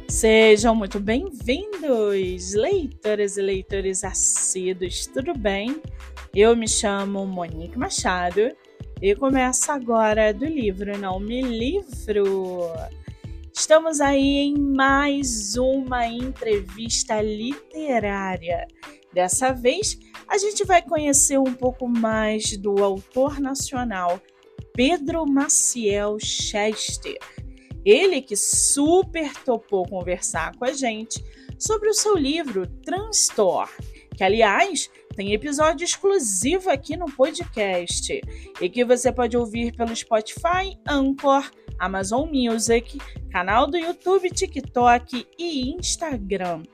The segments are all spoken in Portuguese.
Sejam muito bem-vindos, leitoras e leitores assíduos, tudo bem? Eu me chamo Monique Machado e começo agora do livro Não Me Livro. Estamos aí em mais uma entrevista literária. Dessa vez, a gente vai conhecer um pouco mais do autor nacional Pedro Maciel Chester. Ele que super topou conversar com a gente sobre o seu livro Transtor, que, aliás, tem episódio exclusivo aqui no podcast e que você pode ouvir pelo Spotify, Anchor, Amazon Music, canal do YouTube, TikTok e Instagram.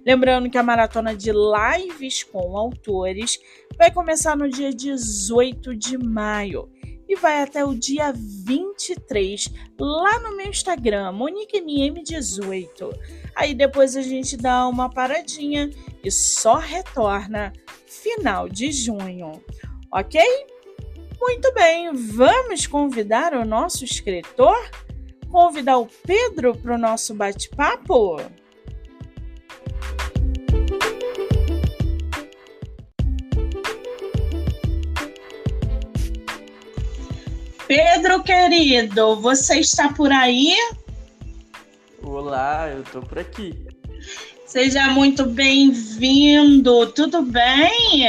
Lembrando que a maratona de lives com autores vai começar no dia 18 de maio. E vai até o dia 23, lá no meu Instagram, MoniqueMM18. Aí depois a gente dá uma paradinha e só retorna final de junho. Ok? Muito bem, vamos convidar o nosso escritor? Convidar o Pedro para o nosso bate-papo? Pedro, querido, você está por aí? Olá, eu tô por aqui. Seja muito bem-vindo, tudo bem?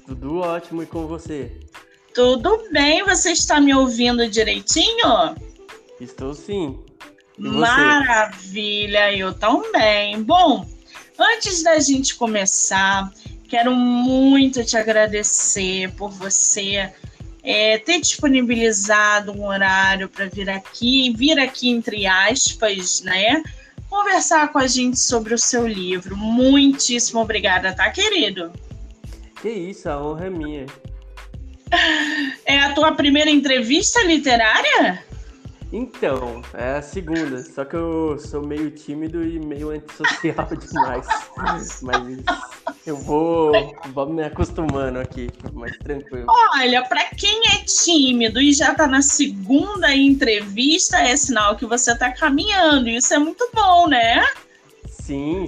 Tudo ótimo, e com você? Tudo bem, você está me ouvindo direitinho? Estou sim. E você? Maravilha, eu também. Bom, antes da gente começar, quero muito te agradecer por você ter disponibilizado um horário para vir aqui entre aspas, né? Conversar com a gente sobre o seu livro. Muitíssimo obrigada, tá, querido? Que isso, a honra é minha. É a tua primeira entrevista literária? Então, é a segunda, só que eu sou meio tímido e meio antissocial demais. Mas eu vou me acostumando aqui, mais tranquilo. Olha, para quem é tímido e já tá na segunda entrevista, é sinal que você tá caminhando. Isso é muito bom, né? Sim.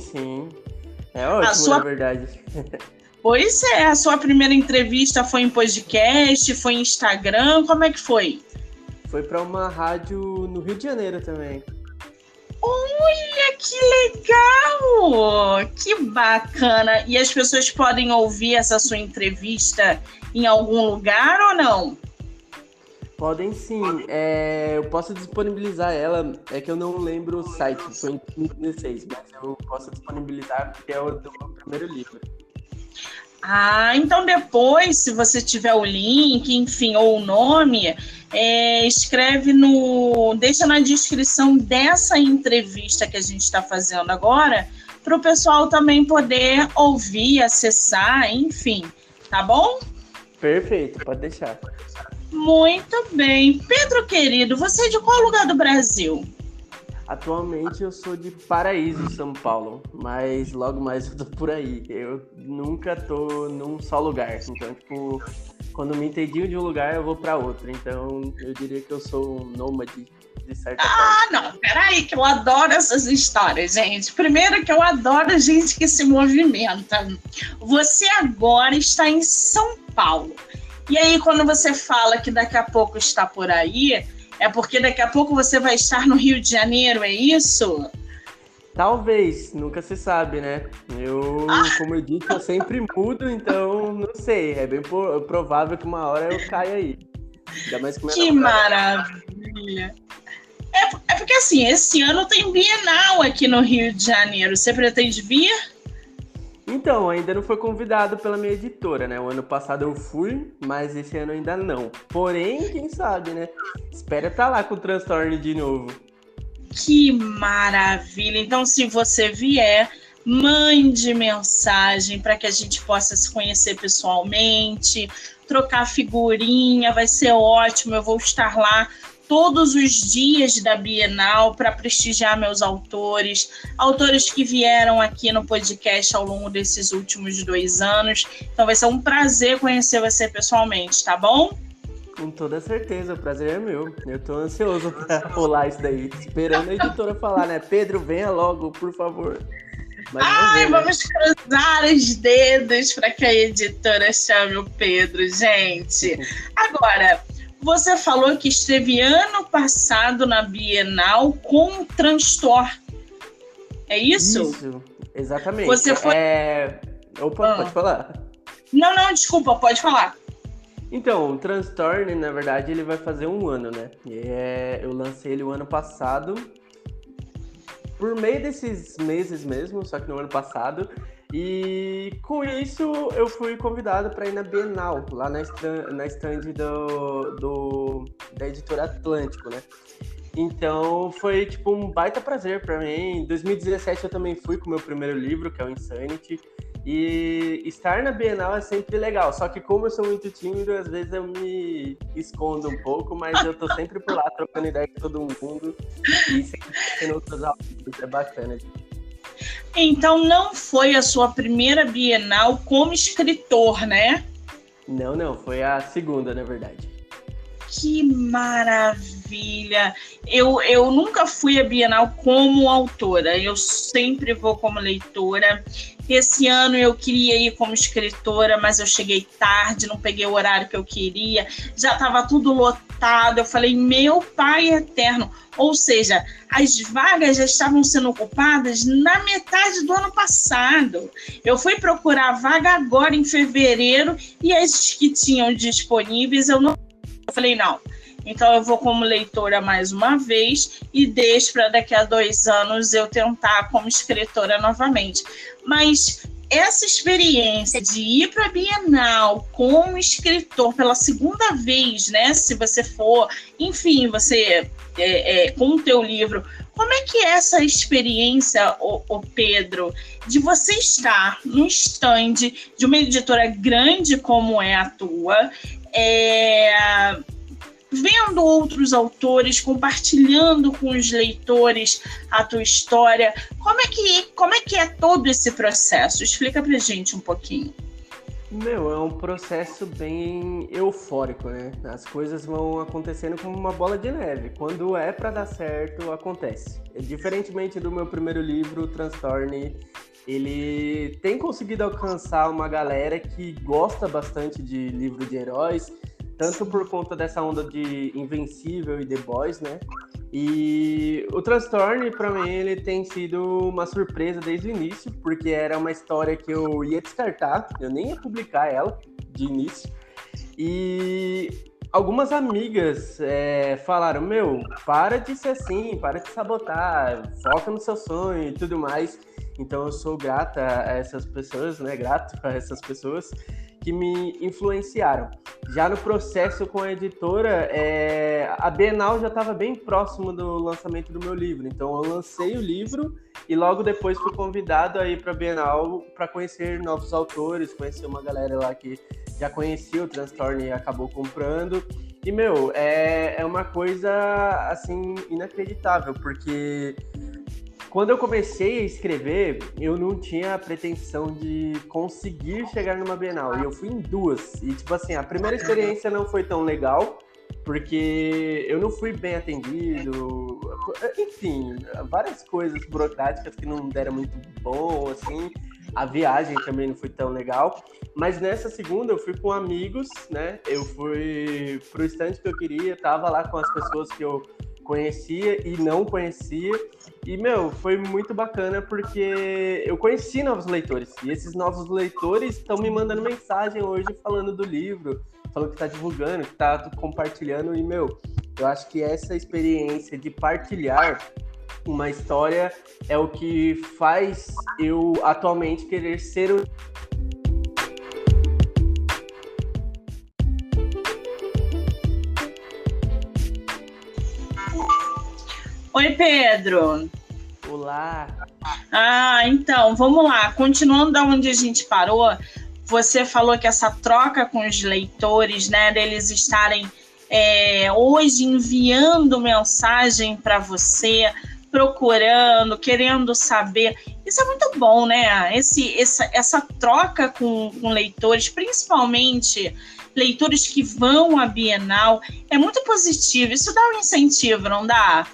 É ótimo, na verdade. Pois é, a sua primeira entrevista foi em podcast, foi em Instagram, como é que foi? Foi para uma rádio no Rio de Janeiro também. Olha, que legal! Que bacana! E as pessoas podem ouvir essa sua entrevista em algum lugar ou não? Podem sim. Eu posso disponibilizar ela, é que eu não lembro o site, foi em 2016, mas eu posso disponibilizar porque é o do meu primeiro livro. Ah, então depois, se você tiver o link, enfim, ou o nome, deixa na descrição dessa entrevista que a gente está fazendo agora, para o pessoal também poder ouvir, acessar, enfim, tá bom? Perfeito, pode deixar. Muito bem. Pedro, querido, você é de qual lugar do Brasil? Atualmente eu sou de Paraíso, São Paulo, mas logo mais eu tô por aí. Eu nunca tô num só lugar, então, tipo, quando me entendi de um lugar eu vou para outro. Então, eu diria que eu sou um nômade, de certa forma. Ah, não, peraí, que eu adoro essas histórias, gente. Primeiro que eu adoro gente que se movimenta. Você agora está em São Paulo. E aí, quando você fala que daqui a pouco está por aí, é porque daqui a pouco você vai estar no Rio de Janeiro, é isso? Talvez, nunca se sabe, né? Como eu disse, eu sempre mudo, então não sei. É bem provável que uma hora eu caia aí. Ainda mais com que maravilha! É porque assim, esse ano tem Bienal aqui no Rio de Janeiro. Você pretende vir? Então, ainda não foi convidado pela minha editora, né? O ano passado eu fui, mas esse ano ainda não. Porém, quem sabe, né? Espera estar lá com o Transtorno de novo. Que maravilha! Então, se você vier, mande mensagem para que a gente possa se conhecer pessoalmente, trocar figurinha, vai ser ótimo. Eu vou estar lá todos os dias da Bienal para prestigiar meus autores que vieram aqui no podcast ao longo desses últimos 2 anos. Então vai ser um prazer conhecer você pessoalmente, tá bom? Com toda certeza, o prazer é meu. Eu tô ansioso pra rolar isso daí. Esperando a editora falar, né? Pedro, venha logo, por favor. Mas vamos ver, né? Vamos cruzar os dedos para que a editora chame o Pedro, gente. Agora, você falou que esteve ano passado na Bienal com transtorno. É isso? Isso, exatamente. Você foi... Opa, pode falar. Não, desculpa, pode falar. Então, o Transtorne, na verdade, ele vai fazer 1 ano, né? Eu lancei ele o ano passado, por meio desses meses mesmo, só que no ano passado. E com isso eu fui convidado para ir na Bienal, lá na stand da editora Atlântico, né? Então foi tipo um baita prazer para mim. Em 2017 eu também fui com o meu primeiro livro, que é o Insanity. E estar na Bienal é sempre legal, só que como eu sou muito tímido, às vezes eu me escondo um pouco, mas eu tô sempre por lá trocando ideia com todo mundo e sempre tendo outros alunos, é bacana. Então não foi a sua primeira Bienal como escritor, né? Não, foi a segunda, na verdade. Que maravilha! Eu nunca fui à Bienal como autora, eu sempre vou como leitora. Esse ano eu queria ir como escritora, mas eu cheguei tarde, não peguei o horário que eu queria, já estava tudo lotado. Eu falei, meu pai eterno. Ou seja, as vagas já estavam sendo ocupadas na metade do ano passado. Eu fui procurar vaga agora em fevereiro e as que tinham disponíveis eu falei, não. Então eu vou como leitora mais uma vez e deixo para daqui a 2 anos eu tentar como escritora novamente. Mas essa experiência de ir para a Bienal como escritor pela segunda vez, né? Se você for, enfim, você com o teu livro, como é que é essa experiência, o Pedro, de você estar no stand de uma editora grande como é a tua, vendo outros autores, compartilhando com os leitores a tua história? Como é que é todo esse processo? Explica pra gente um pouquinho. É um processo bem eufórico, né? As coisas vão acontecendo como uma bola de neve. Quando é pra dar certo, acontece. Diferentemente do meu primeiro livro, Transtorne, ele tem conseguido alcançar uma galera que gosta bastante de livro de heróis, tanto por conta dessa onda de Invencível e The Boys, né? E o Transtorne, para mim, ele tem sido uma surpresa desde o início, porque era uma história que eu ia descartar, eu nem ia publicar ela de início. E algumas amigas falaram, para de ser assim, para de sabotar, foca no seu sonho e tudo mais. Então eu sou grata a essas pessoas, né? Grato a essas pessoas que me influenciaram. Já no processo com a editora, a Bienal já estava bem próximo do lançamento do meu livro. Então eu lancei o livro e logo depois fui convidado a ir para a Bienal para conhecer novos autores, conhecer uma galera lá que já conhecia o Transtorne e acabou comprando. E, é uma coisa, assim, inacreditável, porque quando eu comecei a escrever, eu não tinha a pretensão de conseguir chegar numa Bienal. E eu fui em 2. E, tipo assim, a primeira experiência não foi tão legal, porque eu não fui bem atendido. Enfim, várias coisas burocráticas que não deram muito bom, assim. A viagem também não foi tão legal. Mas nessa segunda eu fui com amigos, né? Eu fui pro stand que eu queria, tava lá com as pessoas que eu conhecia e não conhecia. E, foi muito bacana porque eu conheci novos leitores. E esses novos leitores estão me mandando mensagem hoje falando do livro, falando que tá divulgando, que tá compartilhando. E, eu acho que essa experiência de partilhar uma história é o que faz eu atualmente querer ser o... Oi, Pedro. Olá. Então, vamos lá. Continuando da onde a gente parou, você falou que essa troca com os leitores, né, deles estarem hoje enviando mensagem para você, procurando, querendo saber. Isso é muito bom, né? Essa troca com leitores, principalmente leitores que vão à Bienal. É muito positivo. Isso dá um incentivo, não dá?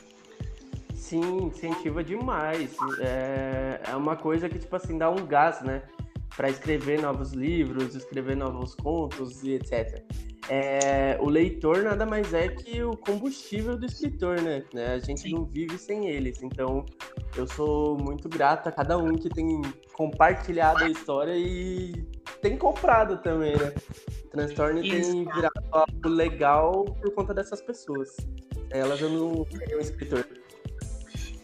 Sim, incentiva demais. É uma coisa que, tipo assim, dá um gás, né? Para escrever novos livros, escrever novos contos e etc. O leitor nada mais é que o combustível do escritor, né? A gente Sim. não vive sem eles. Então, eu sou muito grato a cada um que tem compartilhado a história e tem comprado também, né? Transtorno tem virado algo legal por conta dessas pessoas. Elas eu não seria um escritor.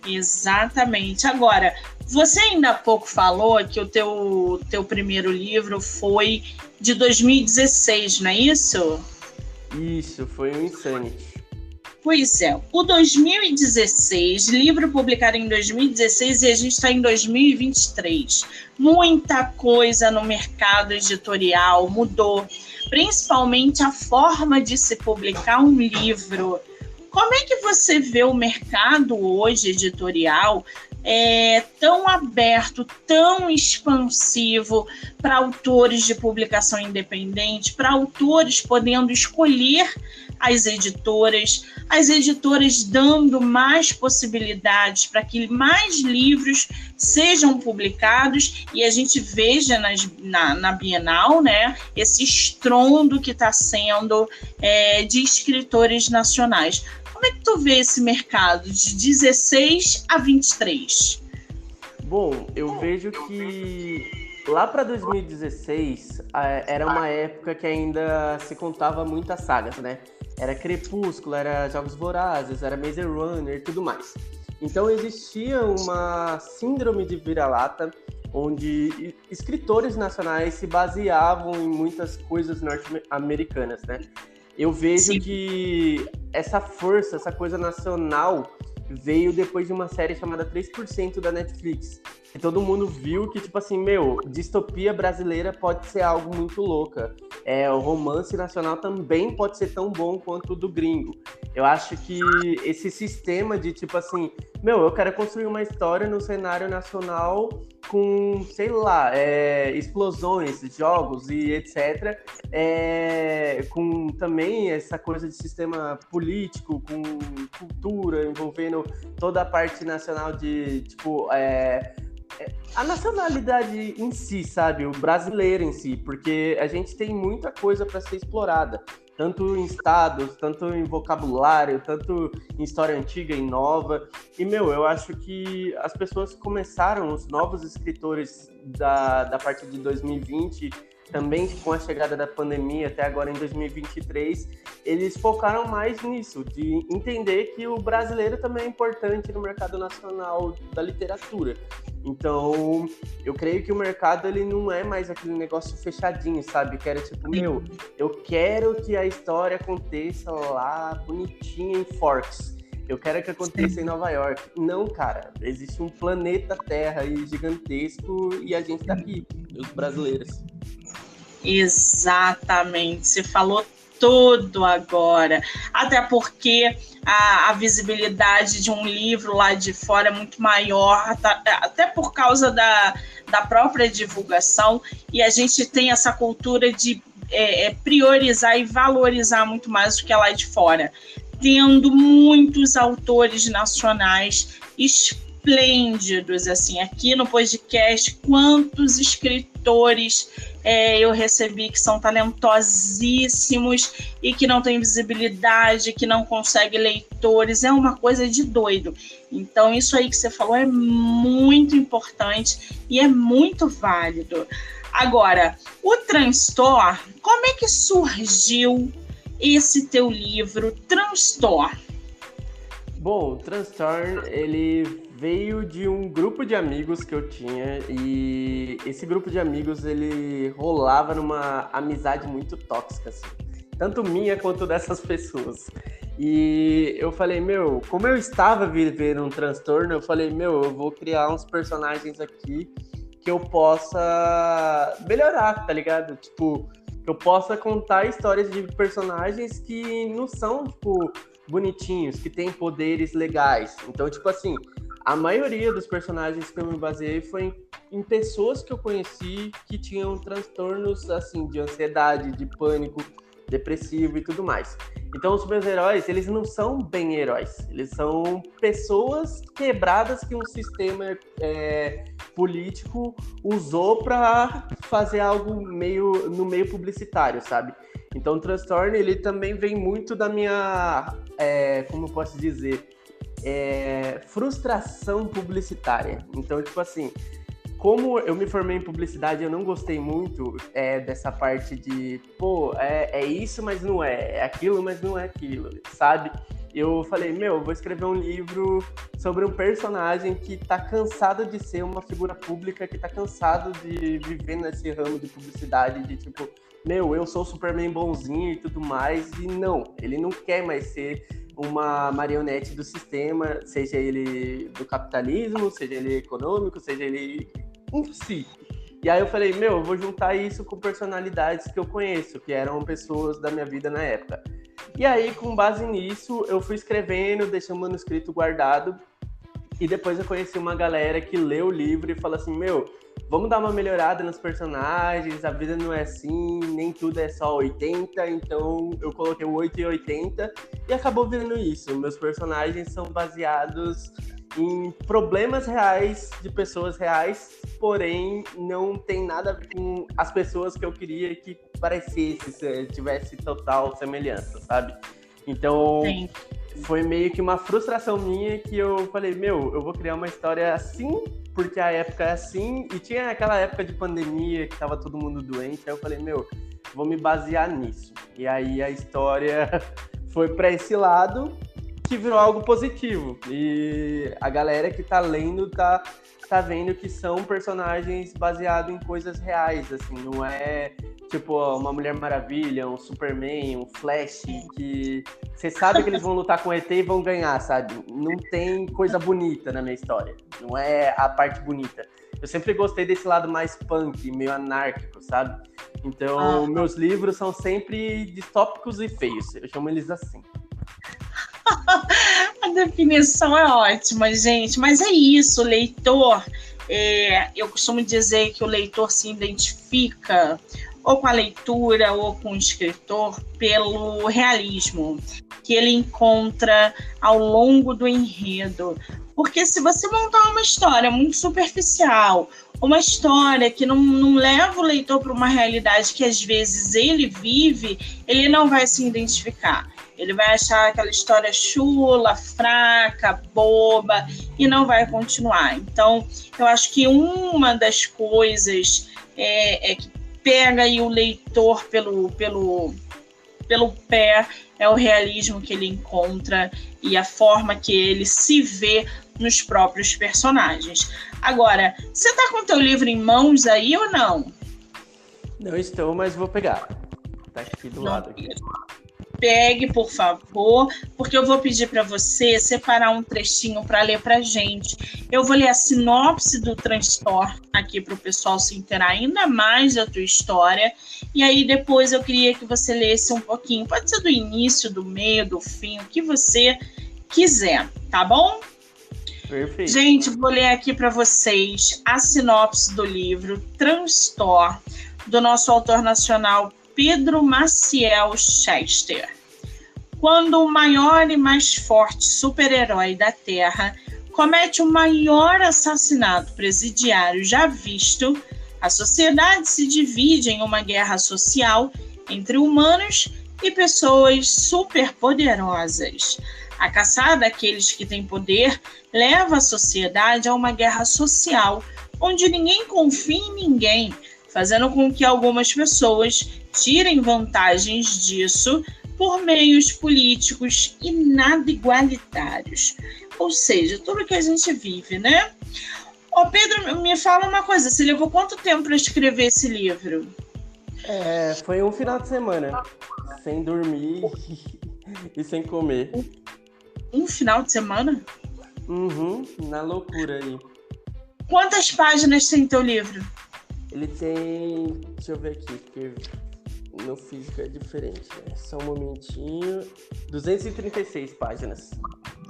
Exatamente. Agora, você ainda há pouco falou que o teu primeiro livro foi de 2016, não é isso? Isso, foi um Insanity. Pois é, o 2016, livro publicado em 2016 e a gente está em 2023. Muita coisa no mercado editorial mudou, principalmente a forma de se publicar um livro. Como é que você vê o mercado hoje editorial tão aberto, tão expansivo para autores de publicação independente, para autores podendo escolher as editoras dando mais possibilidades para que mais livros sejam publicados e a gente veja na Bienal, né, esse estrondo que está sendo de escritores nacionais. Como é que tu vê esse mercado de 16 a 23? Bom, eu vejo que lá para 2016 era uma época que ainda se contava muitas sagas, né? Era Crepúsculo, era Jogos Vorazes, era Maze Runner e tudo mais. Então existia uma síndrome de vira-lata, onde escritores nacionais se baseavam em muitas coisas norte-americanas, né? Eu vejo que essa força, essa coisa nacional veio depois de uma série chamada 3% da Netflix. E todo mundo viu que, tipo assim, distopia brasileira pode ser algo muito louca. O romance nacional também pode ser tão bom quanto o do gringo. Eu acho que esse sistema de, tipo assim, eu quero construir uma história no cenário nacional com, sei lá, explosões, jogos e etc. Com também essa coisa de sistema político, com cultura, envolvendo toda a parte nacional de, tipo, a nacionalidade em si, sabe? O brasileiro em si, porque a gente tem muita coisa para ser explorada, tanto em estados, tanto em vocabulário, tanto em história antiga e nova. E, eu acho que as pessoas começaram, os novos escritores da parte de 2020, também com a chegada da pandemia até agora em 2023, eles focaram mais nisso, de entender que o brasileiro também é importante no mercado nacional da literatura. Então, eu creio que o mercado ele não é mais aquele negócio fechadinho, sabe? Que era tipo, eu quero que a história aconteça lá, bonitinha em Forks. Eu quero que aconteça em Nova York. Não, cara. Existe um planeta Terra aí gigantesco e a gente tá aqui, os brasileiros. Exatamente. Você falou tudo agora. Até porque a visibilidade de um livro lá de fora é muito maior, até por causa da própria divulgação, e a gente tem essa cultura de priorizar e valorizar muito mais do que é lá de fora, tendo muitos autores nacionais esplêndidos, assim, aqui no podcast, quantos escritores eu recebi que são talentosíssimos e que não têm visibilidade, que não conseguem leitores, é uma coisa de doido. Então isso aí que você falou é muito importante e é muito válido. Agora, o Transtor, como é que surgiu esse teu livro, Transtor? Bom, o Transtorn, ele veio de um grupo de amigos que eu tinha e esse grupo de amigos, ele rolava numa amizade muito tóxica, assim, tanto minha quanto dessas pessoas. E eu falei, como eu estava vivendo um transtorno, eu falei, eu vou criar uns personagens aqui que eu possa melhorar, tá ligado? Tipo, que eu possa contar histórias de personagens que não são, tipo, bonitinhos, que têm poderes legais. Então, tipo assim, a maioria dos personagens que eu me baseei foi em pessoas que eu conheci que tinham transtornos, assim, de ansiedade, de pânico, depressivo e tudo mais. Então os meus heróis, eles não são bem heróis, eles são pessoas quebradas que um sistema político usou para fazer algo no meio publicitário, sabe? Então o Transtorno, ele também vem muito da minha, como eu posso dizer, frustração publicitária. Então, tipo assim, como eu me formei em publicidade, eu não gostei muito dessa parte de, é isso, mas não é aquilo, mas não é aquilo, sabe? Eu falei, vou escrever um livro sobre um personagem que tá cansado de ser uma figura pública, que tá cansado de viver nesse ramo de publicidade, de tipo, eu sou o Superman bonzinho e tudo mais, e não, ele não quer mais ser uma marionete do sistema, seja ele do capitalismo, seja ele econômico, seja ele em si. E aí eu falei, eu vou juntar isso com personalidades que eu conheço, que eram pessoas da minha vida na época. E aí, com base nisso, eu fui escrevendo, deixei o manuscrito guardado, e depois eu conheci uma galera que leu o livro e falou assim, vamos dar uma melhorada nos personagens, a vida não é assim, nem tudo é só 80, então eu coloquei o 8 e 80 e acabou virando isso. Meus personagens são baseados em problemas reais de pessoas reais, porém não tem nada a ver com as pessoas que eu queria que parecesse, tivesse total semelhança, sabe? Então, sim, foi meio que uma frustração minha que eu falei, eu vou criar uma história assim, porque a época é assim, e tinha aquela época de pandemia que tava todo mundo doente, aí eu falei, vou me basear nisso. E aí a história foi para esse lado, que virou algo positivo. E a galera que tá lendo tá vendo que são personagens baseados em coisas reais, assim, não é tipo uma Mulher Maravilha, um Superman, um Flash, que você sabe que eles vão lutar com o ET e vão ganhar, sabe? Não tem coisa bonita na minha história, não é a parte bonita. Eu sempre gostei desse lado mais punk, meio anárquico, sabe? Então, meus livros são sempre distópicos e feios, eu chamo eles assim. A definição é ótima, gente, mas é isso, o leitor, eu costumo dizer que o leitor se identifica ou com a leitura ou com o escritor pelo realismo que ele encontra ao longo do enredo, porque se você montar uma história muito superficial, uma história que não leva o leitor para uma realidade que às vezes ele vive, ele não vai se identificar. Ele vai achar aquela história chula, fraca, boba e não vai continuar. Então, eu acho que uma das coisas é que pega aí o leitor pelo pé é o realismo que ele encontra e a forma que ele se vê nos próprios personagens. Agora, você está com o teu livro em mãos aí ou não? Não estou, mas vou pegar. Tá aqui do lado. Aqui. Pegue, por favor, porque eu vou pedir para você separar um trechinho para ler para a gente. Eu vou ler a sinopse do Transtorno aqui para o pessoal se inteirar ainda mais da tua história. E aí depois eu queria que você lesse um pouquinho. Pode ser do início, do meio, do fim, o que você quiser, tá bom? Perfeito. Gente, vou ler aqui para vocês a sinopse do livro Transtorno, do nosso autor nacional Pedro Maciel Chester. Quando o maior e mais forte super-herói da Terra comete o maior assassinato presidiário já visto, a sociedade se divide em uma guerra social entre humanos e pessoas superpoderosas. A caçada àqueles que têm poder leva a sociedade a uma guerra social, onde ninguém confia em ninguém, fazendo com que algumas pessoas tirem vantagens disso por meios políticos e nada igualitários. Ou seja, tudo que a gente vive, né? Ô Pedro, me fala uma coisa, você levou quanto tempo para escrever esse livro? Foi um final de semana, sem dormir e sem comer. Um final de semana? Na loucura aí. Quantas páginas tem teu livro? Ele tem, deixa eu ver aqui, porque no físico é diferente, né? Só um momentinho. 236 páginas.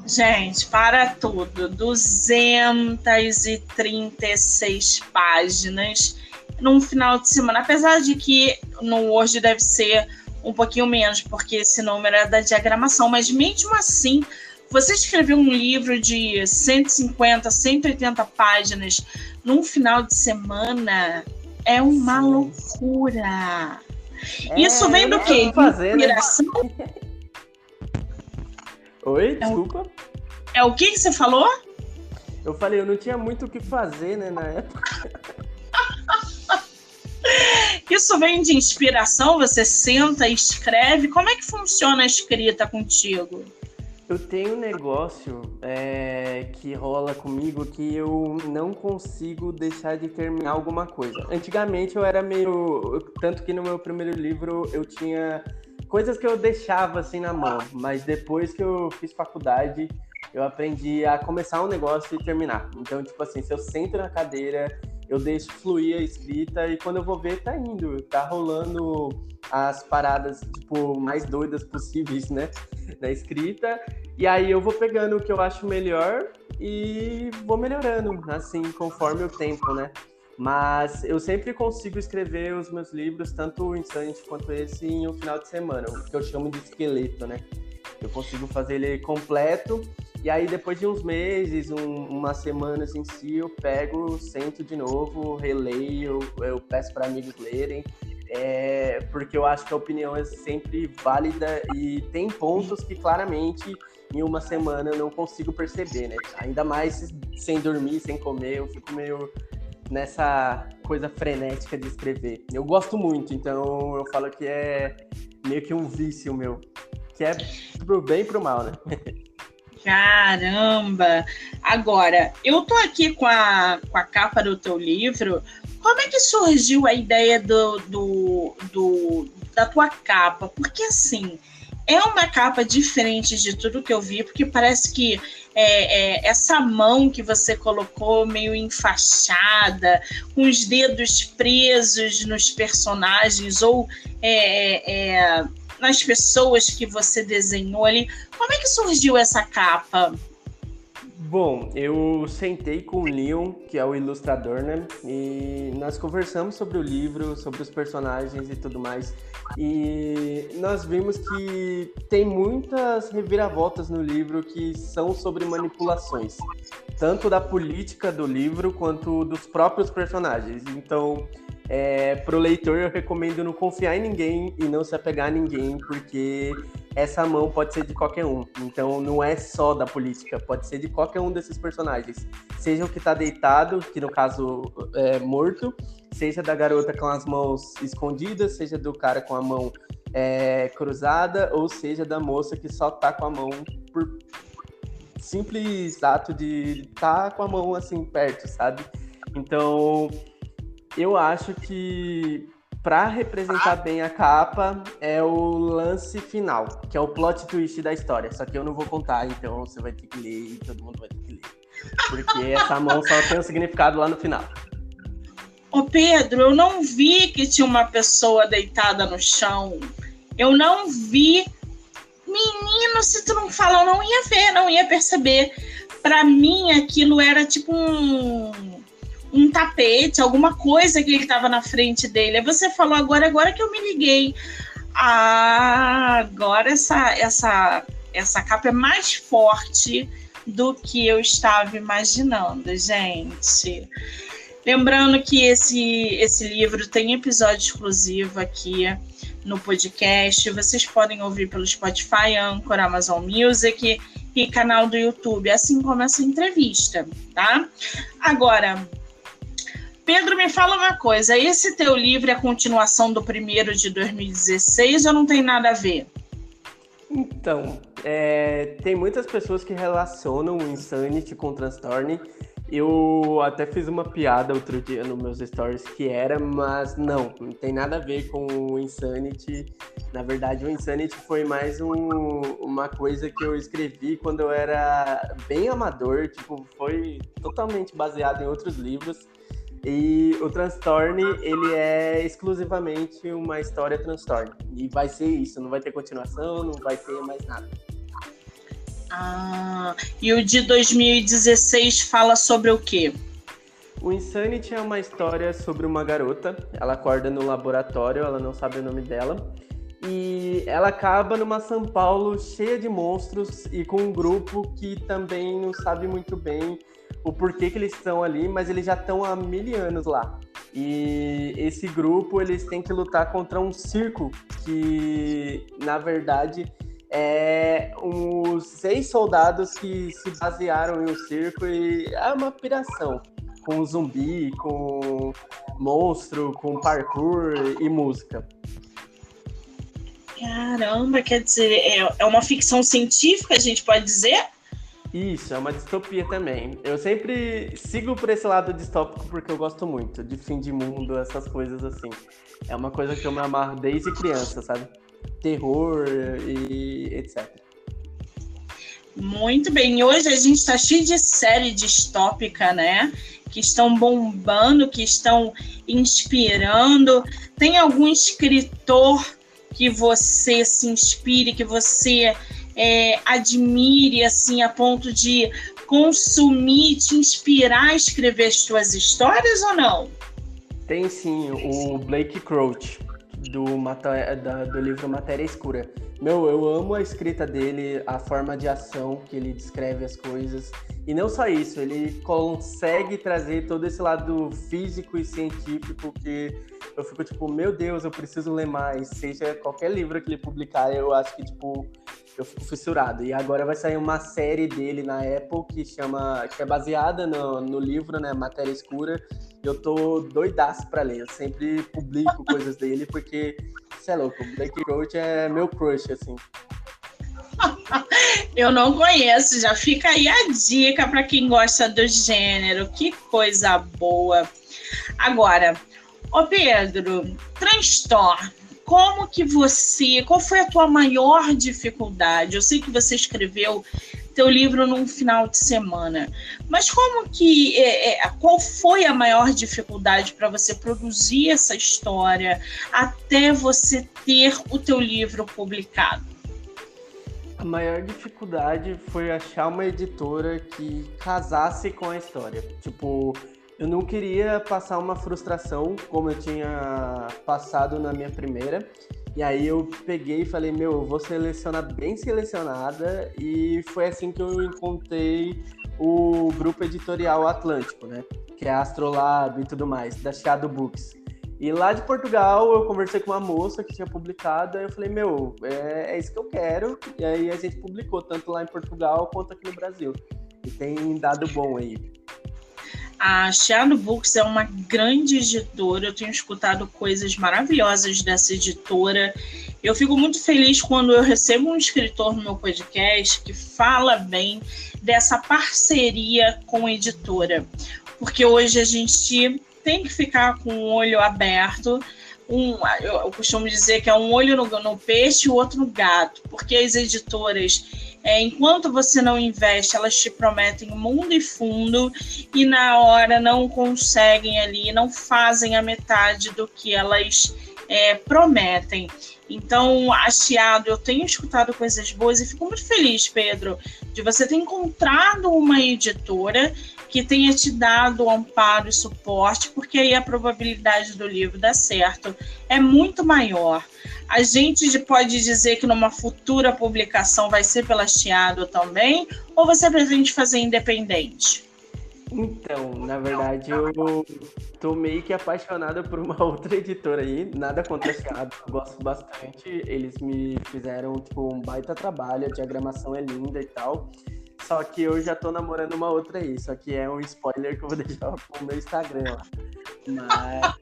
Gente, para tudo. 236 páginas num final de semana. Apesar de que no hoje deve ser um pouquinho menos, porque esse número é da diagramação, mas mesmo assim, você escrever um livro de 150, 180 páginas num final de semana é uma loucura. Isso vem do quê? Fazer, inspiração? Né? Oi, desculpa. É o que você falou? Eu falei, eu não tinha muito o que fazer, né, na época. Isso vem de inspiração? Você senta e escreve? Como é que funciona a escrita contigo? Eu tenho um negócio que rola comigo que eu não consigo deixar de terminar alguma coisa. Antigamente eu era meio... Tanto que no meu primeiro livro eu tinha coisas que eu deixava assim na mão. Mas depois que eu fiz faculdade, eu aprendi a começar um negócio e terminar. Então, tipo assim, se eu sento na cadeira, eu deixo fluir a escrita e quando eu vou ver, tá indo. Tá rolando as paradas, tipo, mais doidas possíveis, né? Na escrita. E aí eu vou pegando o que eu acho melhor e vou melhorando, assim, conforme o tempo, né? Mas eu sempre consigo escrever os meus livros, tanto o Insanity quanto esse, em um final de semana, o que eu chamo de esqueleto, né? Eu consigo fazer ele completo e aí depois de uns meses, umas semanas em si, eu pego, sento de novo, releio, eu peço para amigos lerem, porque eu acho que a opinião é sempre válida e tem pontos que claramente em uma semana eu não consigo perceber, né? Ainda mais sem dormir, sem comer, eu fico meio nessa coisa frenética de escrever. Eu gosto muito, então eu falo que é meio que um vício meu, que é pro bem e pro mal, né? Caramba! Agora, eu tô aqui com a capa do teu livro. Como é que surgiu a ideia da tua capa? Porque, assim, é uma capa diferente de tudo que eu vi, porque parece que essa mão que você colocou meio enfaixada, com os dedos presos nos personagens ou nas pessoas que você desenhou ali. Como é que surgiu essa capa? Bom, eu sentei com o Leon, que é o ilustrador, né? E nós conversamos sobre o livro, sobre os personagens e tudo mais. E nós vimos que tem muitas reviravoltas no livro que são sobre manipulações, tanto da política do livro quanto dos próprios personagens. Então, pro leitor eu recomendo não confiar em ninguém e não se apegar a ninguém, porque essa mão pode ser de qualquer um. Então não é só da política, pode ser de qualquer um desses personagens. Seja o que tá deitado, que no caso é morto, seja da garota com as mãos escondidas, seja do cara com a mão cruzada, ou seja da moça que só tá com a mão por simples ato de tá com a mão assim perto, sabe? Então eu acho que para representar bem a capa é o lance final, que é o plot twist da história. Só que eu não vou contar, então você vai ter que ler e todo mundo vai ter que ler. Porque essa mão só tem um significado lá no final. Ô Pedro, eu não vi que tinha uma pessoa deitada no chão. Eu não vi. Menino, se tu não falar, eu não ia ver, não ia perceber. Para mim, aquilo era tipo um tapete, alguma coisa que ele estava na frente dele. Aí você falou agora que eu me liguei. Agora essa capa é mais forte do que eu estava imaginando, gente. Lembrando que esse livro tem episódio exclusivo aqui no podcast. Vocês podem ouvir pelo Spotify, Anchor, Amazon Music e canal do YouTube, assim como essa entrevista, tá? Agora, Pedro, me fala uma coisa, esse teu livro é a continuação do primeiro de 2016 ou não tem nada a ver? Então, tem muitas pessoas que relacionam o Insanity com o Transtorne. Eu até fiz uma piada outro dia nos meus stories que era, mas não tem nada a ver com o Insanity. Na verdade, o Insanity foi mais uma coisa que eu escrevi quando eu era bem amador, tipo, foi totalmente baseado em outros livros. E o Transtorne, ele é exclusivamente uma história Transtorne. E vai ser isso, não vai ter continuação, não vai ter mais nada. E o de 2016 fala sobre o quê? O Insanity é uma história sobre uma garota. Ela acorda no laboratório, ela não sabe o nome dela. e ela acaba numa São Paulo cheia de monstros e com um grupo que também não sabe muito bem o porquê que eles estão ali, mas eles já estão há 1000 anos lá. E esse grupo, eles têm que lutar contra um circo que, na verdade, é os 6 soldados que se basearam em um circo, e é uma piração, com zumbi, com monstro, com parkour e música. Caramba, quer dizer, é uma ficção científica, a gente pode dizer? Isso, é uma distopia também. Eu sempre sigo por esse lado distópico porque eu gosto muito de fim de mundo, essas coisas assim. É uma coisa que eu me amarro desde criança, sabe? Terror e etc. Muito bem, hoje a gente está cheio de série distópica, né? Que estão bombando, que estão inspirando. Tem algum escritor que você se inspire, que você admire, assim, a ponto de consumir, te inspirar a escrever as suas histórias ou não? Tem sim, o Blake Crouch, do livro Matéria Escura. Eu amo a escrita dele, a forma de ação que ele descreve as coisas. E não só isso, ele consegue trazer todo esse lado físico e científico que eu fico tipo, meu Deus, eu preciso ler mais. Seja qualquer livro que ele publicar, eu acho que, tipo, eu fico fissurado. E agora vai sair uma série dele na Apple que é baseada no livro, né, Matéria Escura. Eu tô doidaço pra ler. Eu sempre publico coisas dele porque, você é louco, o Blake Crouch é meu crush, assim. Eu não conheço, já fica aí a dica para quem gosta do gênero. Que coisa boa. Agora, Pedro, transtorno. Qual foi a tua maior dificuldade? Eu sei que você escreveu teu livro num final de semana, mas qual foi a maior dificuldade para você produzir essa história até você ter o teu livro publicado? A maior dificuldade foi achar uma editora que casasse com a história. Tipo, eu não queria passar uma frustração como eu tinha passado na minha primeira. E aí eu peguei e falei, eu vou selecionar bem selecionada. E foi assim que eu encontrei o grupo editorial Atlântico, né? Que é a Astrolab e tudo mais, da Chiado Books. E lá de Portugal eu conversei com uma moça que tinha publicado, aí eu falei, é isso que eu quero. E aí a gente publicou, tanto lá em Portugal quanto aqui no Brasil. E tem dado bom aí. A Chiado Books é uma grande editora, eu tenho escutado coisas maravilhosas dessa editora. Eu fico muito feliz quando eu recebo um escritor no meu podcast que fala bem dessa parceria com a editora, porque hoje a gente tem que ficar com o olho aberto. Eu costumo dizer que é um olho no peixe e o outro no gato, porque as editoras, enquanto você não investe, elas te prometem mundo e fundo e na hora não conseguem ali, não fazem a metade do que elas prometem. Então, a Chiado, eu tenho escutado coisas boas e fico muito feliz, Pedro, de você ter encontrado uma editora que tenha te dado amparo e suporte, porque aí a probabilidade do livro dar certo é muito maior. A gente pode dizer que numa futura publicação vai ser pela Chiado também, ou você pretende fazer independente? Então, na verdade, eu tô meio que apaixonado por uma outra editora aí, nada contra a Chiado, eu gosto bastante, eles me fizeram um baita trabalho, a diagramação é linda e tal, só que eu já tô namorando uma outra aí, só que é um spoiler que eu vou deixar no meu Instagram lá. Mas...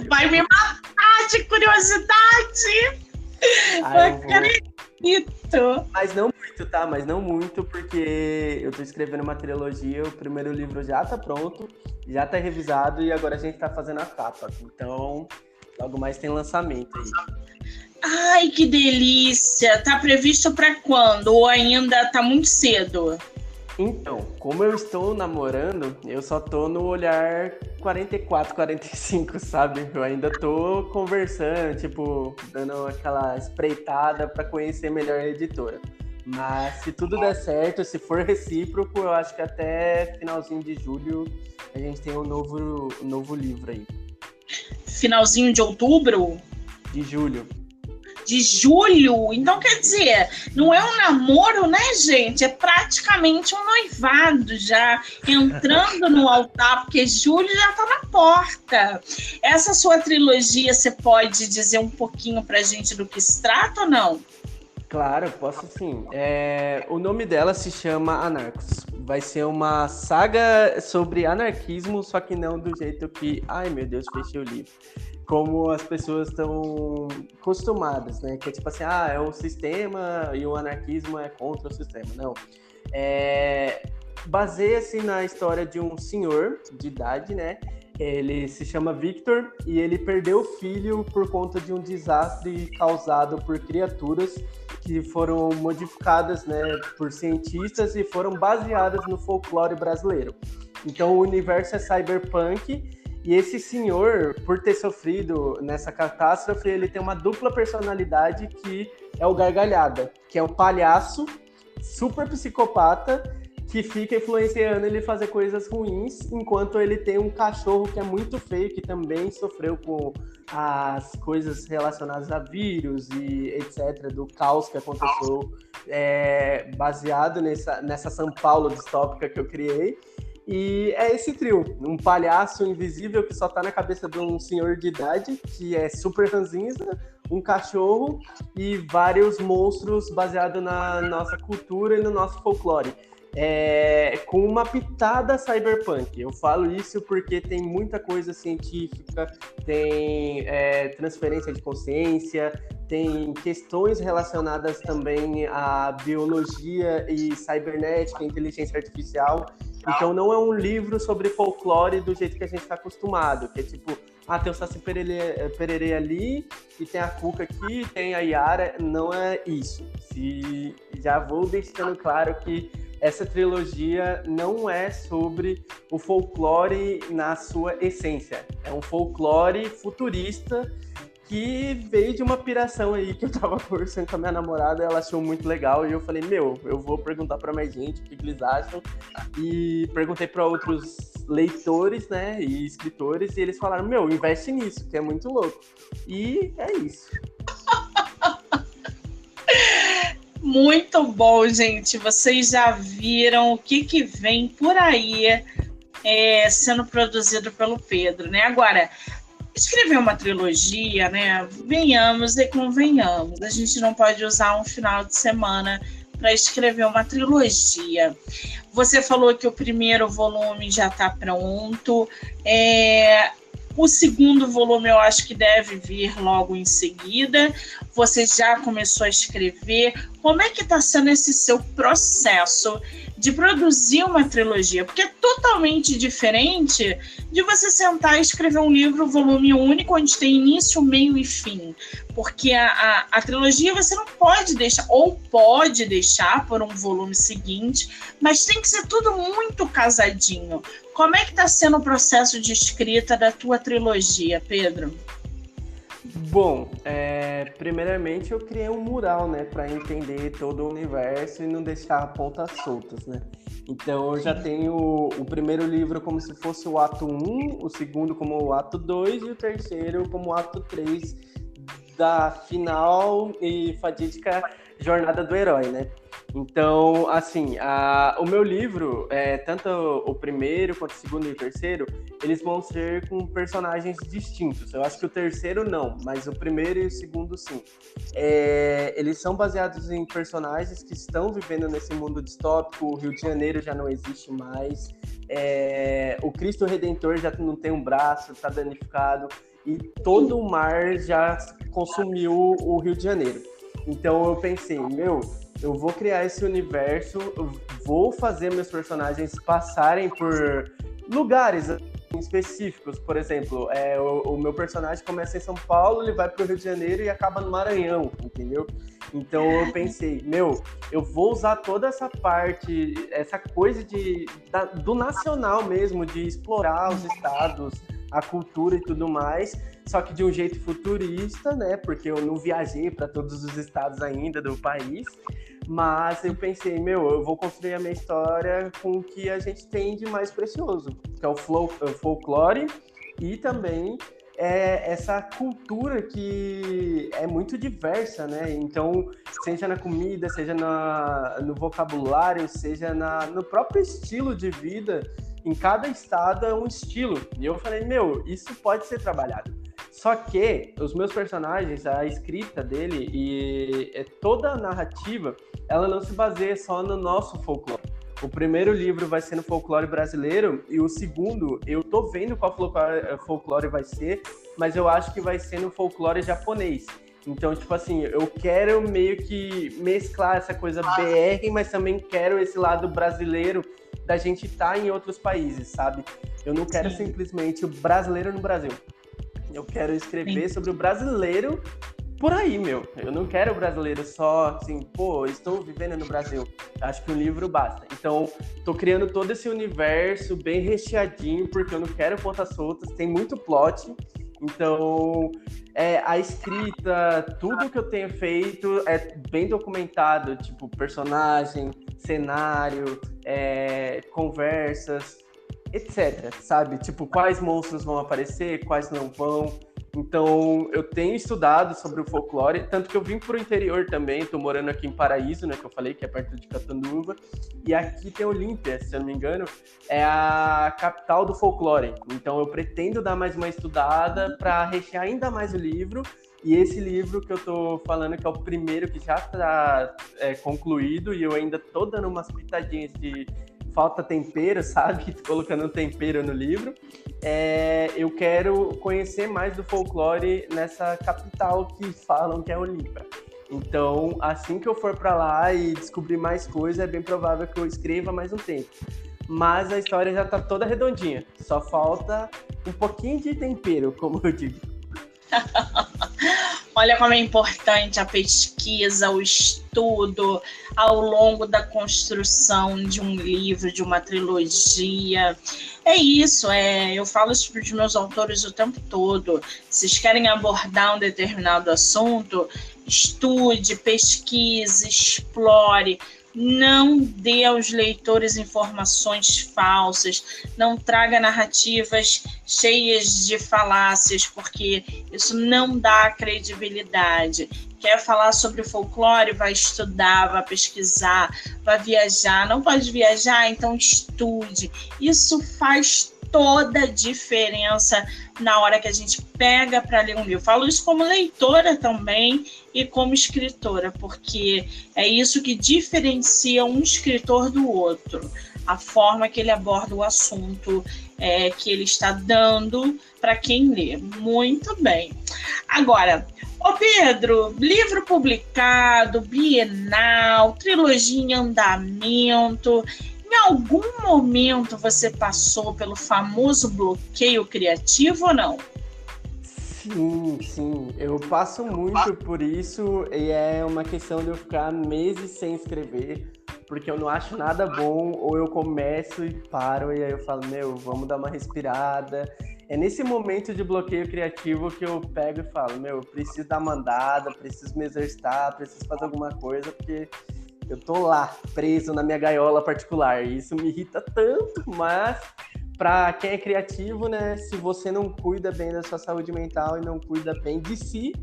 Vai me matar de curiosidade! Acredito! Mas não muito, tá? Mas não muito, porque eu tô escrevendo uma trilogia, o primeiro livro já tá pronto, já tá revisado e agora a gente tá fazendo a capa. Então, logo mais tem lançamento aí. Ai, que delícia! Tá previsto para quando? Ou ainda tá muito cedo? Então, como eu estou namorando, eu só tô no olhar 44, 45, sabe? Eu ainda tô conversando, dando aquela espreitada para conhecer melhor a editora. Mas se tudo der certo, se for recíproco, eu acho que até finalzinho de julho a gente tem um novo livro aí. Finalzinho de outubro? De julho. de julho. Então, quer dizer, não é um namoro, né, gente? É praticamente um noivado já, entrando no altar, porque julho já está na porta. Essa sua trilogia, você pode dizer um pouquinho pra gente do que se trata ou não? Claro, posso sim. O nome dela se chama Anarcos. Vai ser uma saga sobre anarquismo, só que não do jeito que... Ai, meu Deus, fechei o livro. Como as pessoas estão acostumadas, né? Que é tipo assim, é o sistema e o anarquismo é contra o sistema. Não. Baseia-se na história de um senhor de idade, né? Ele se chama Victor e ele perdeu o filho por conta de um desastre causado por criaturas que foram modificadas, né, por cientistas e foram baseadas no folclore brasileiro. Então o universo é cyberpunk e esse senhor, por ter sofrido nessa catástrofe, ele tem uma dupla personalidade que é o Gargalhada, que é um palhaço super psicopata que fica influenciando ele a fazer coisas ruins, enquanto ele tem um cachorro que é muito feio, que também sofreu com as coisas relacionadas a vírus e etc., do caos que aconteceu, baseado nessa São Paulo distópica que eu criei. E é esse trio, um palhaço invisível que só tá na cabeça de um senhor de idade, que é super ranzinza, um cachorro e vários monstros baseados na nossa cultura e no nosso folclore. Com uma pitada cyberpunk. Eu falo isso porque tem muita coisa científica, tem transferência de consciência, tem questões relacionadas também à biologia e cibernética, inteligência artificial. Então não é um livro sobre folclore do jeito que a gente está acostumado, que é tipo, tem o Saci Pererê ali, e tem a Cuca aqui, tem a Yara. Não é isso. Já vou deixando claro que essa trilogia não é sobre o folclore na sua essência. É um folclore futurista que veio de uma piração aí que eu tava conversando com a minha namorada, ela achou muito legal e eu falei, eu vou perguntar pra mais gente o que eles acham, e perguntei pra outros leitores, né, e escritores, e eles falaram, investe nisso, que é muito louco. E é isso. Muito bom, gente. Vocês já viram o que vem por aí sendo produzido pelo Pedro, né? Agora, escrever uma trilogia, né? Venhamos e convenhamos. A gente não pode usar um final de semana para escrever uma trilogia. Você falou que o primeiro volume já está pronto. O segundo volume eu acho que deve vir logo em seguida. Você já começou a escrever. Como é que está sendo esse seu processo de produzir uma trilogia? Porque é totalmente diferente de você sentar e escrever um livro, volume único, onde tem início, meio e fim. Porque a trilogia você não pode deixar, ou pode deixar por um volume seguinte, mas tem que ser tudo muito casadinho. Como é que está sendo o processo de escrita da tua trilogia, Pedro? Bom, primeiramente eu criei um mural, né, para entender todo o universo e não deixar pontas soltas, né? Então eu já tenho o primeiro livro como se fosse o ato 1, o segundo como o ato 2 e o terceiro como o ato 3 da final e fatídica jornada do herói, né? Então, assim, o meu livro, tanto o primeiro quanto o segundo e o terceiro, eles vão ser com personagens distintos. Eu acho que o terceiro não, mas o primeiro e o segundo sim. Eles são baseados em personagens que estão vivendo nesse mundo distópico. O Rio de Janeiro já não existe mais. O Cristo Redentor já não tem um braço, está danificado. E todo o mar já consumiu o Rio de Janeiro. Então eu pensei, eu vou criar esse universo, vou fazer meus personagens passarem por lugares específicos. Por exemplo, o meu personagem começa em São Paulo, ele vai para o Rio de Janeiro e acaba no Maranhão, entendeu? Então eu pensei, eu vou usar toda essa parte, essa coisa do nacional mesmo, de explorar os estados, a cultura e tudo mais, só que de um jeito futurista, né? Porque eu não viajei para todos os estados ainda do país, mas eu pensei, eu vou construir a minha história com o que a gente tem de mais precioso, que é o folclore e também essa cultura que é muito diversa, né? Então, seja na comida, seja no vocabulário, seja no próprio estilo de vida, em cada estado é um estilo. E eu falei, isso pode ser trabalhado. Só que os meus personagens, a escrita dele e toda a narrativa, ela não se baseia só no nosso folclore. O primeiro livro vai ser no folclore brasileiro e o segundo, eu tô vendo qual folclore vai ser, mas eu acho que vai ser no folclore japonês. Então, tipo assim, eu quero meio que mesclar essa coisa BR, mas também quero esse lado brasileiro da gente estar em outros países, sabe? Eu não quero simplesmente o brasileiro no Brasil. Eu quero escrever sobre o brasileiro por aí, Eu não quero o brasileiro só, assim, estou vivendo no Brasil. Acho que um livro basta. Então, tô criando todo esse universo bem recheadinho, porque eu não quero pontas soltas, tem muito plot. Então, a escrita, tudo que eu tenho feito é bem documentado, tipo, personagem, cenário, conversas, etc, sabe? Tipo, quais monstros vão aparecer, quais não vão. Então, eu tenho estudado sobre o folclore, tanto que eu vim pro interior também, tô morando aqui em Paraíso, né, que eu falei, que é perto de Catanduva, e aqui tem Olímpia, se eu não me engano, é a capital do folclore. Então, eu pretendo dar mais uma estudada para rechear ainda mais o livro, e esse livro que eu tô falando, que é o primeiro que já tá concluído, e eu ainda tô dando umas pitadinhas de falta tempero, sabe? Colocando um tempero no livro. Eu quero conhecer mais do folclore nessa capital que falam que é Olímpia. Então, assim que eu for para lá e descobrir mais coisas, é bem provável que eu escreva mais um tempo. Mas a história já tá toda redondinha. Só falta um pouquinho de tempero, como eu digo. Olha como é importante a pesquisa, o estudo ao longo da construção de um livro, de uma trilogia. É isso, eu falo isso para os meus autores o tempo todo. Se vocês querem abordar um determinado assunto, estude, pesquise, explore. Não dê aos leitores informações falsas, não traga narrativas cheias de falácias, porque isso não dá credibilidade. Quer falar sobre folclore, vai estudar, vai pesquisar, vai viajar. Não pode viajar? Então estude. Isso faz toda a diferença na hora que a gente pega para ler um livro. Falo isso como leitora também e como escritora, porque é isso que diferencia um escritor do outro, a forma que ele aborda o assunto que ele está dando para quem lê. Muito bem. Agora, Pedro, livro publicado, bienal, trilogia em andamento. Em algum momento você passou pelo famoso bloqueio criativo ou não? Sim. Eu passo muito por isso e é uma questão de eu ficar meses sem escrever, porque eu não acho nada bom, ou eu começo e paro, e aí eu falo, vamos dar uma respirada. É nesse momento de bloqueio criativo que eu pego e falo, eu preciso dar uma andada, preciso me exercitar, preciso fazer alguma coisa, porque eu tô lá, preso na minha gaiola particular. E isso me irrita tanto, mas para quem é criativo, né, se você não cuida bem da sua saúde mental e não cuida bem de si,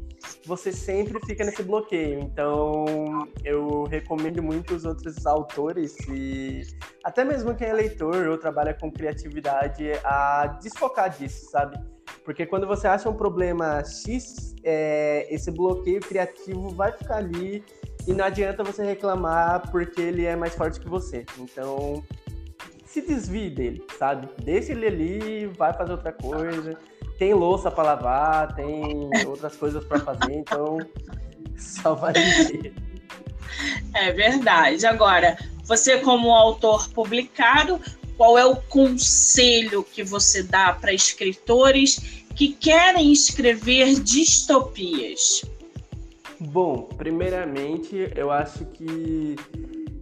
você sempre fica nesse bloqueio. Então, eu recomendo muito os outros autores e até mesmo quem é leitor ou trabalha com criatividade a desfocar disso, sabe? Porque quando você acha um problema X, esse bloqueio criativo vai ficar ali e não adianta você reclamar porque ele é mais forte que você. Então, se desvie dele, sabe? Deixa ele ali, vai fazer outra coisa. Tem louça para lavar, tem outras coisas para fazer, então só vai viver. É verdade. Agora, você como autor publicado, qual é o conselho que você dá para escritores que querem escrever distopias? Bom, primeiramente, eu acho que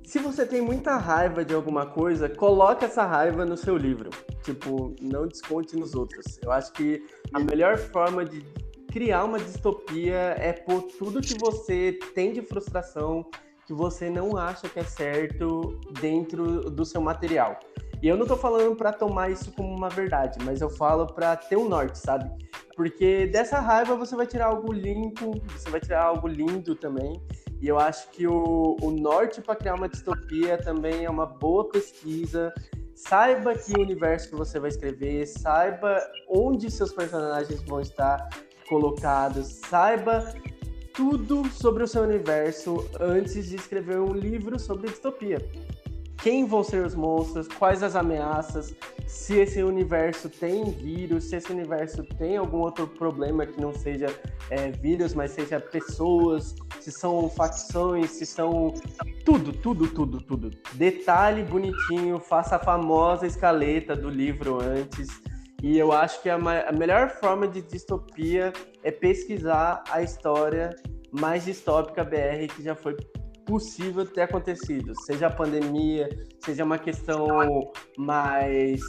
se você tem muita raiva de alguma coisa, coloque essa raiva no seu livro. Tipo, não desconte nos outros. Eu acho que a melhor forma de criar uma distopia é pôr tudo que você tem de frustração, que você não acha que é certo dentro do seu material. E eu não tô falando para tomar isso como uma verdade, mas eu falo para ter um norte, sabe? Porque dessa raiva você vai tirar algo limpo, você vai tirar algo lindo também. E eu acho que o norte para criar uma distopia também é uma boa pesquisa. Saiba que universo que você vai escrever, saiba onde seus personagens vão estar colocados, saiba tudo sobre o seu universo antes de escrever um livro sobre distopia. Quem vão ser os monstros, quais as ameaças, se esse universo tem vírus, se esse universo tem algum outro problema que não seja vírus, mas seja pessoas, se são facções, se são... Tudo. Detalhe bonitinho, faça a famosa escaleta do livro antes. E eu acho que a melhor forma de distopia é pesquisar a história mais distópica BR que já foi possível ter acontecido, seja a pandemia, seja uma questão mais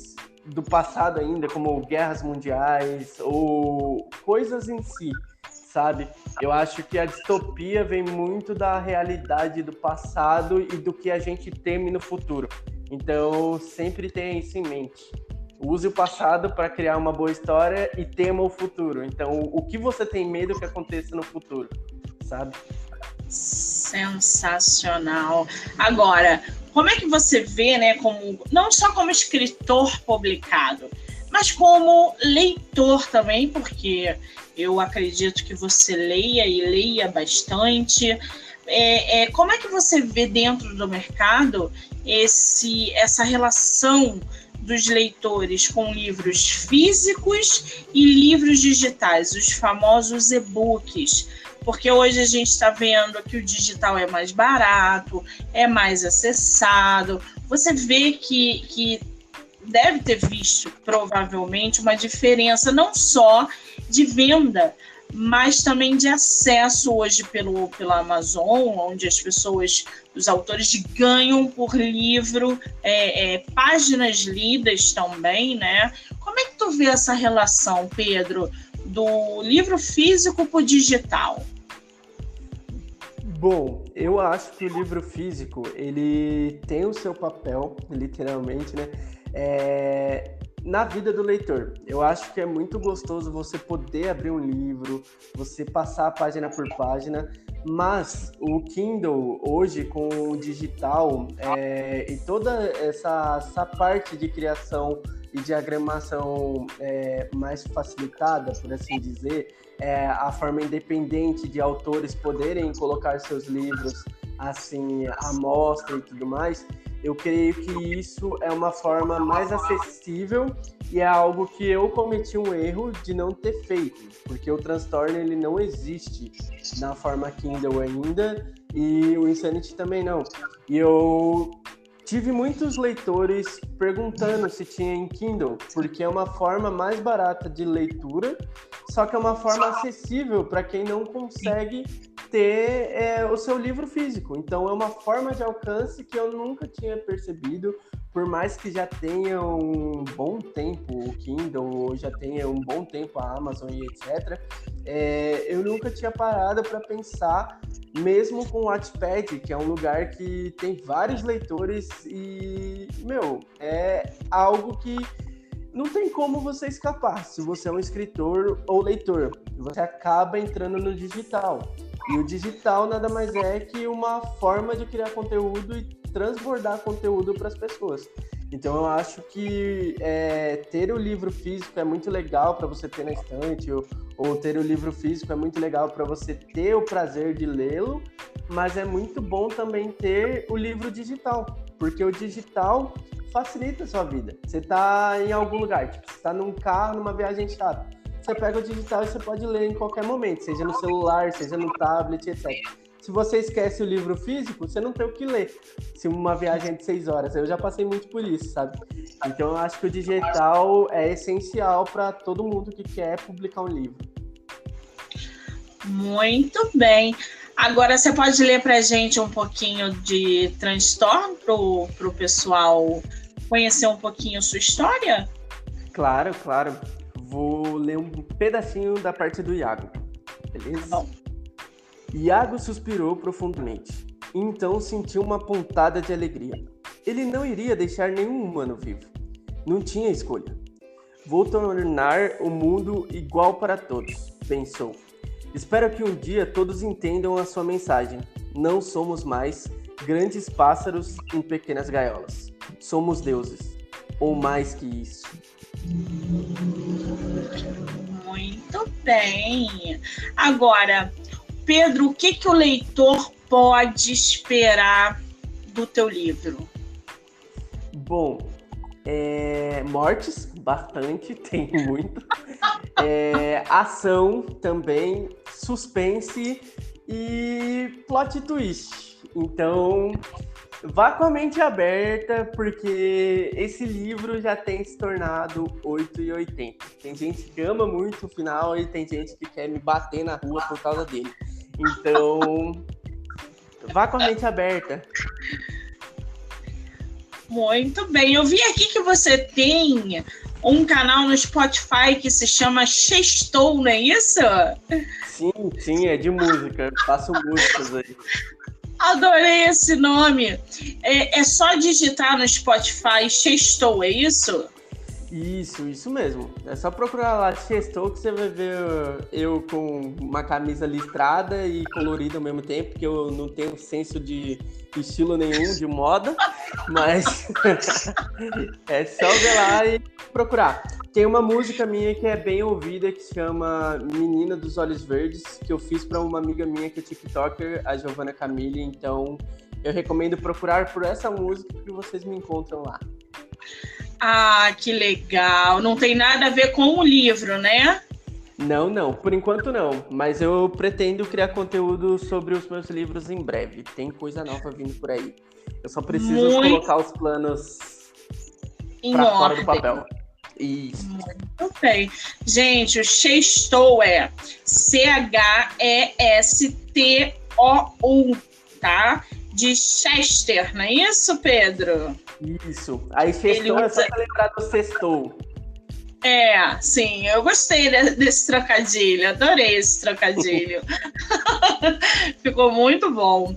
do passado ainda, como guerras mundiais ou coisas em si, sabe? Eu acho que a distopia vem muito da realidade do passado e do que a gente teme no futuro. Então, sempre tenha isso em mente. Use o passado para criar uma boa história e tema o futuro. Então, o que você tem medo que aconteça no futuro, sabe? Sensacional. Agora, como é que você vê, né, como, não só como escritor publicado, mas como leitor também, porque eu acredito que você leia e leia bastante. Como é que você vê dentro do mercado essa relação dos leitores com livros físicos e livros digitais, os famosos e-books? Porque hoje a gente está vendo que o digital é mais barato, é mais acessado. Você vê que deve ter visto, provavelmente, uma diferença não só de venda, mas também de acesso hoje pela Amazon, onde as pessoas, os autores ganham por livro, páginas lidas também, né? Como é que tu vê essa relação, Pedro, do livro físico para o digital? Bom, eu acho que o livro físico, ele tem o seu papel, literalmente, né? Na vida do leitor. Eu acho que é muito gostoso você poder abrir um livro, você passar página por página, mas o Kindle hoje com o digital e toda essa parte de criação e diagramação mais facilitada, por assim dizer, a forma independente de autores poderem colocar seus livros assim à mostra e tudo mais, eu creio que isso é uma forma mais acessível e é algo que eu cometi um erro de não ter feito, porque o Transtorno ele não existe na forma Kindle ainda e o Insanity também não. E eu tive muitos leitores perguntando se tinha em Kindle, porque é uma forma mais barata de leitura, só que é uma forma acessível para quem não consegue ter o seu livro físico. Então é uma forma de alcance que eu nunca tinha percebido, por mais que já tenha um bom tempo o Kindle, ou já tenha um bom tempo a Amazon e etc. Eu nunca tinha parado para pensar, mesmo com o Wattpad, que é um lugar que tem vários leitores e, é algo que não tem como você escapar. Se você é um escritor ou leitor, você acaba entrando no digital. E o digital nada mais é que uma forma de criar conteúdo e transbordar conteúdo para as pessoas. Então eu acho que ter o livro físico é muito legal para você ter na estante, ou ter o livro físico é muito legal para você ter o prazer de lê-lo, mas é muito bom também ter o livro digital, porque o digital facilita a sua vida. Você está em algum lugar, tipo, você está num carro, numa viagem chata, você pega o digital e você pode ler em qualquer momento, seja no celular, seja no tablet, etc. Se você esquece o livro físico, você não tem o que ler. Se uma viagem é de 6 horas, eu já passei muito por isso, sabe? Então eu acho que o digital é essencial para todo mundo que quer publicar um livro. Muito bem. Agora você pode ler para a gente um pouquinho de Transtorno para o pessoal conhecer um pouquinho a sua história? Claro. Vou ler um pedacinho da parte do Iago, beleza? Bom. Iago suspirou profundamente, e então sentiu uma pontada de alegria. ele não iria deixar nenhum humano vivo. Não tinha escolha. Vou tornar o mundo igual para todos, pensou. Espero que um dia todos entendam a sua mensagem. Não somos mais grandes pássaros em pequenas gaiolas. Somos deuses, ou mais que isso. Muito bem. Agora, Pedro, o que o leitor pode esperar do teu livro? Bom, mortes, bastante, tem muito. Ação também, suspense e plot twist. Então, vá com a mente aberta, porque esse livro já tem se tornado 8,80. Tem gente que ama muito o final e tem gente que quer me bater na rua por causa dele. Então, vá com a mente aberta. Muito bem. Eu vi aqui que você tem um canal no Spotify que se chama Sextou, não é isso? Sim, é de música. Eu faço músicas aí. Adorei esse nome. É só digitar no Spotify Sextou, é isso? Isso mesmo. É só procurar lá Sextou que você vai ver eu com uma camisa listrada e colorida ao mesmo tempo, porque eu não tenho senso de estilo nenhum, de moda, mas é só ver lá e procurar. Tem uma música minha que é bem ouvida que se chama Menina dos Olhos Verdes, que eu fiz para uma amiga minha que é TikToker, a Giovanna Camille, então eu recomendo procurar por essa música que vocês me encontram lá. Ah, que legal. Não tem nada a ver com o livro, né? Não, por enquanto não, mas eu pretendo criar conteúdo sobre os meus livros em breve. Tem coisa nova vindo por aí. Eu só preciso colocar os planos para fora do papel. Isso. Muito bem. Gente, o Sextou é CHESTOU, tá? De Chester, não é isso, Pedro? Isso. Aí Sextou é só pra lembrar do Sextou. Sim, eu gostei desse trocadilho, adorei esse trocadilho. Ficou muito bom.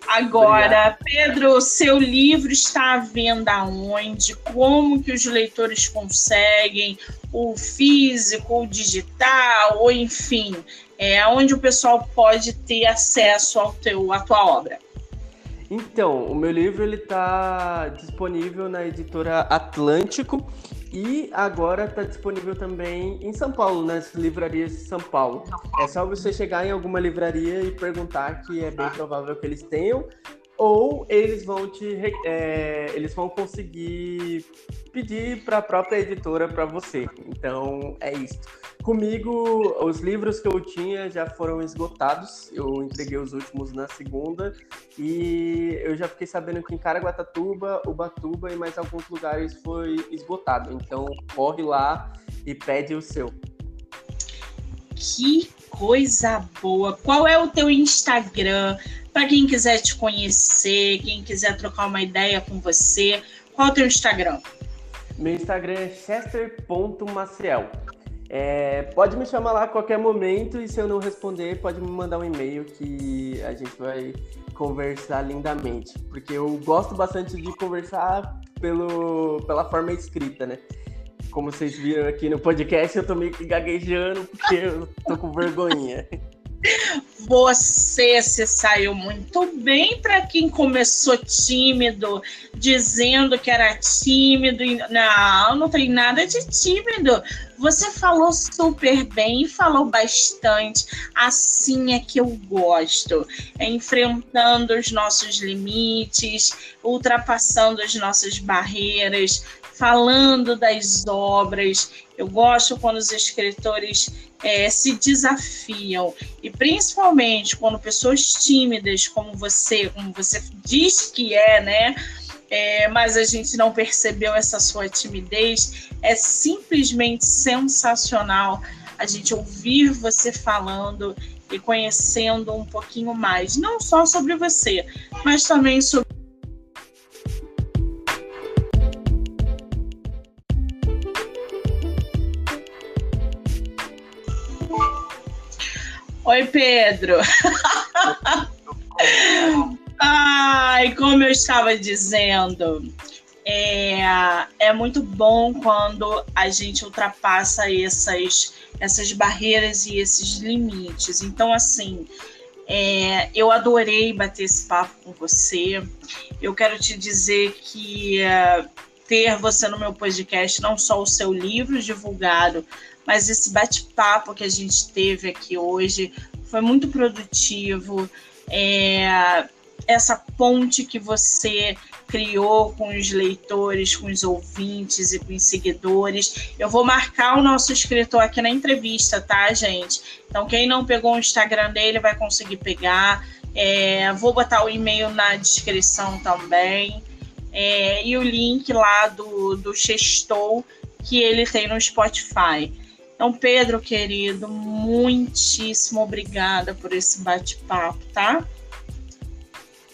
Agora, obrigado. Pedro, seu livro está à venda onde? Como que os leitores conseguem? O físico, o digital, ou enfim, onde o pessoal pode ter acesso à tua obra? Então, o meu livro está disponível na editora Atlântico e agora está disponível também em São Paulo, nas livrarias de São Paulo. É só você chegar em alguma livraria e perguntar, que é bem provável que eles tenham, ou eles vão conseguir pedir para a própria editora para você. Então, é isso. Comigo, os livros que eu tinha já foram esgotados. Eu entreguei os últimos na segunda e eu já fiquei sabendo que em Caraguatatuba, Ubatuba e mais alguns lugares foi esgotado. Então, corre lá e pede o seu. Que coisa boa! Qual é o teu Instagram? Para quem quiser te conhecer, quem quiser trocar uma ideia com você, qual é o teu Instagram? Meu Instagram é chester.maciel. Pode me chamar lá a qualquer momento e se eu não responder, pode me mandar um e-mail que a gente vai conversar lindamente. Porque eu gosto bastante de conversar pela forma escrita, né? Como vocês viram aqui no podcast, eu tô meio que gaguejando porque eu tô com vergonhinha. Você se saiu muito bem para quem começou tímido, dizendo que era tímido. Não tem nada de tímido. Você falou super bem e falou bastante. Assim é que eu gosto. Enfrentando os nossos limites, ultrapassando as nossas barreiras, falando das obras. Eu gosto quando os escritores se desafiam, e principalmente quando pessoas tímidas como você diz que né? Mas a gente não percebeu essa sua timidez. É simplesmente sensacional a gente ouvir você falando e conhecendo um pouquinho mais, não só sobre você, mas também sobre Oi, Pedro. E como eu estava dizendo, é muito bom quando a gente ultrapassa essas barreiras e esses limites. Então, assim, eu adorei bater esse papo com você. Eu quero te dizer que ter você no meu podcast, não só o seu livro divulgado, mas esse bate-papo que a gente teve aqui hoje foi muito produtivo. Essa ponte que você criou com os leitores, com os ouvintes e com os seguidores. Eu vou marcar o nosso escritor aqui na entrevista, tá, gente? Então, quem não pegou o Instagram dele vai conseguir pegar. Vou botar o e-mail na descrição também. E o link lá do Sextou que ele tem no Spotify. Então, Pedro, querido, muitíssimo obrigada por esse bate-papo, tá?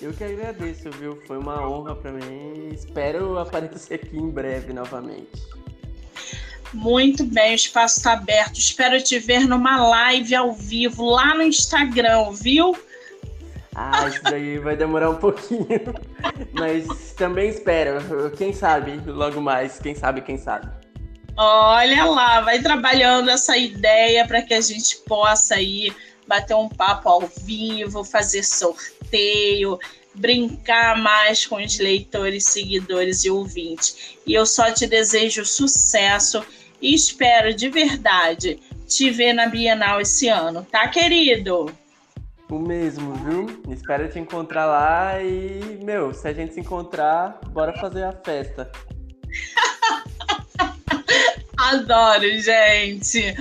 Eu que agradeço, viu? Foi uma honra para mim. Espero aparecer aqui em breve novamente. Muito bem, o espaço está aberto. Espero te ver numa live ao vivo lá no Instagram, viu? Isso daí vai demorar um pouquinho. Mas também espero. Quem sabe, logo mais. Quem sabe. Olha lá, vai trabalhando essa ideia para que a gente possa aí bater um papo ao vivo, fazer sorteio, brincar mais com os leitores, seguidores e ouvintes. E eu só te desejo sucesso e espero de verdade te ver na Bienal esse ano, tá, querido? O mesmo, viu? Espero te encontrar lá e, se a gente se encontrar, bora fazer a festa. Adoro, gente.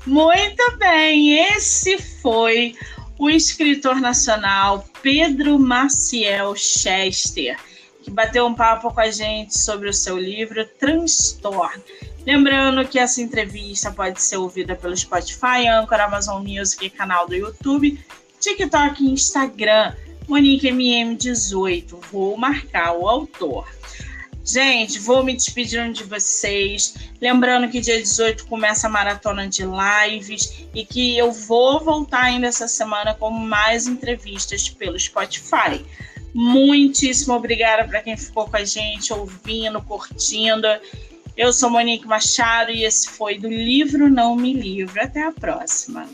Muito bem, esse foi o escritor nacional Pedro Maciel Chester, que bateu um papo com a gente sobre o seu livro Transtorno. Lembrando que essa entrevista pode ser ouvida pelo Spotify, Anchor, Amazon Music e canal do YouTube, TikTok e Instagram, MoniqueMM18. Vou marcar o autor. Gente, vou me despedindo de vocês. Lembrando que dia 18 começa a maratona de lives e que eu vou voltar ainda essa semana com mais entrevistas pelo Spotify. Muitíssimo obrigada para quem ficou com a gente, ouvindo, curtindo. Eu sou Monique Machado e esse foi do Livro Não Me Livro. Até a próxima.